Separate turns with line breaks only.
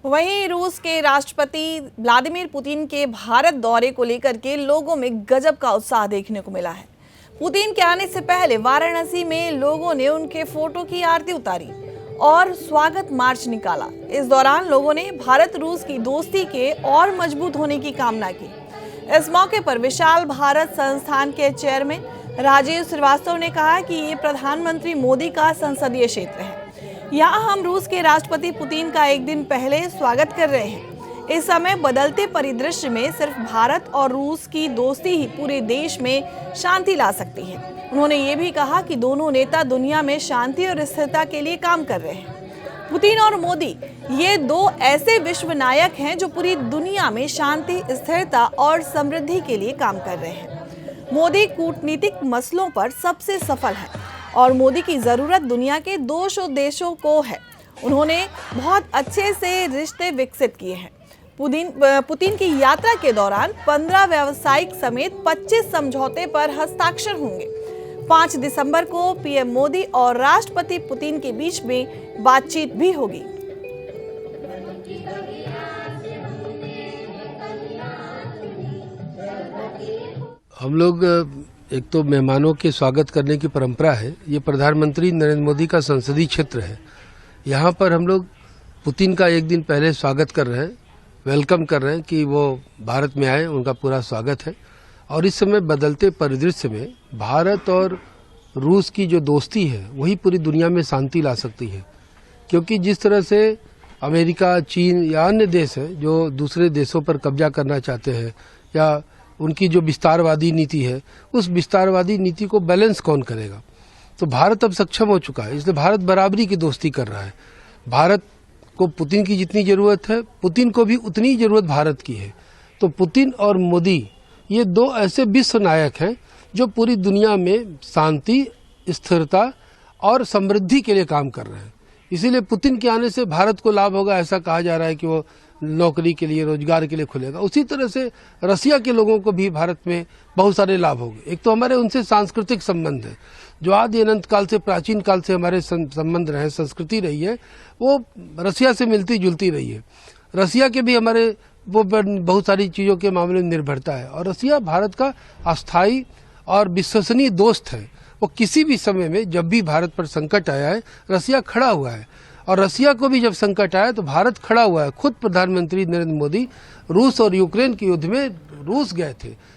वहीं रूस के राष्ट्रपति व्लादिमीर पुतिन के भारत दौरे को लेकर के लोगों में गजब का उत्साह देखने को मिला है। पुतिन के आने से पहले वाराणसी में लोगों ने उनके फोटो की आरती उतारी और स्वागत मार्च निकाला। इस दौरान लोगों ने भारत रूस की दोस्ती के और मजबूत होने की कामना की। इस मौके पर विशाल भारत संस्थान के चेयरमैन राजीव श्रीवास्तव ने कहा कि ये प्रधानमंत्री मोदी का संसदीय क्षेत्र है। यहाँ हम रूस के राष्ट्रपति पुतिन का एक दिन पहले स्वागत कर रहे हैं। इस समय बदलते परिदृश्य में सिर्फ भारत और रूस की दोस्ती ही पूरे देश में शांति ला सकती है। उन्होंने ये भी कहा कि दोनों नेता दुनिया में शांति और स्थिरता के लिए काम कर रहे हैं। पुतिन और मोदी ये दो ऐसे विश्व नायक हैं जो पूरी दुनिया में शांति, स्थिरता और समृद्धि के लिए काम कर रहे हैं। मोदी कूटनीतिक मसलों पर सबसे सफल है और मोदी की जरूरत दुनिया के 200 देशों को है। उन्होंने बहुत अच्छे से रिश्ते विकसित किए हैं। पुतिन की यात्रा के दौरान 15 व्यावसायिक समेत 25 समझौते पर हस्ताक्षर होंगे। 5 दिसंबर को पीएम मोदी और राष्ट्रपति पुतिन के बीच में बातचीत भी होगी।
हम लोग एक तो मेहमानों के स्वागत करने की परंपरा है। ये प्रधानमंत्री नरेंद्र मोदी का संसदीय क्षेत्र है। यहाँ पर हम लोग पुतिन का एक दिन पहले स्वागत कर रहे हैं, वेलकम कर रहे हैं कि वो भारत में आए, उनका पूरा स्वागत है। और इस समय बदलते परिदृश्य में भारत और रूस की जो दोस्ती है वही पूरी दुनिया में शांति ला सकती है, क्योंकि जिस तरह से अमेरिका, चीन या अन्य देश हैं जो दूसरे देशों पर कब्जा करना चाहते हैं या उनकी जो विस्तारवादी नीति है, उस विस्तारवादी नीति को बैलेंस कौन करेगा। तो भारत अब सक्षम हो चुका है, इसलिए भारत बराबरी की दोस्ती कर रहा है। भारत को पुतिन की जितनी जरूरत है, पुतिन को भी उतनी जरूरत भारत की है। तो पुतिन और मोदी ये दो ऐसे विश्व नायक हैं जो पूरी दुनिया में शांति, स्थिरता और समृद्धि के लिए काम कर रहे हैं। इसीलिए पुतिन के आने से भारत को लाभ होगा। ऐसा कहा जा रहा है कि वो नौकरी के लिए, रोजगार के लिए खुलेगा। उसी तरह से रसिया के लोगों को भी भारत में बहुत सारे लाभ होंगे। एक तो हमारे उनसे सांस्कृतिक संबंध है, जो आदि अनंत काल से, प्राचीन काल से हमारे संबंध रहे, संस्कृति रही है, वो रसिया से मिलती जुलती रही है। रसिया के भी हमारे वो बहुत सारी चीज़ों के मामले में निर्भरता है। और रसिया भारत का अस्थायी और विश्वसनीय दोस्त है। वो किसी भी समय में जब भी भारत पर संकट आया है, रसिया खड़ा हुआ है। और रसिया को भी जब संकट आया तो भारत खड़ा हुआ है। खुद प्रधानमंत्री नरेंद्र मोदी रूस और यूक्रेन के युद्ध में रूस गए थे,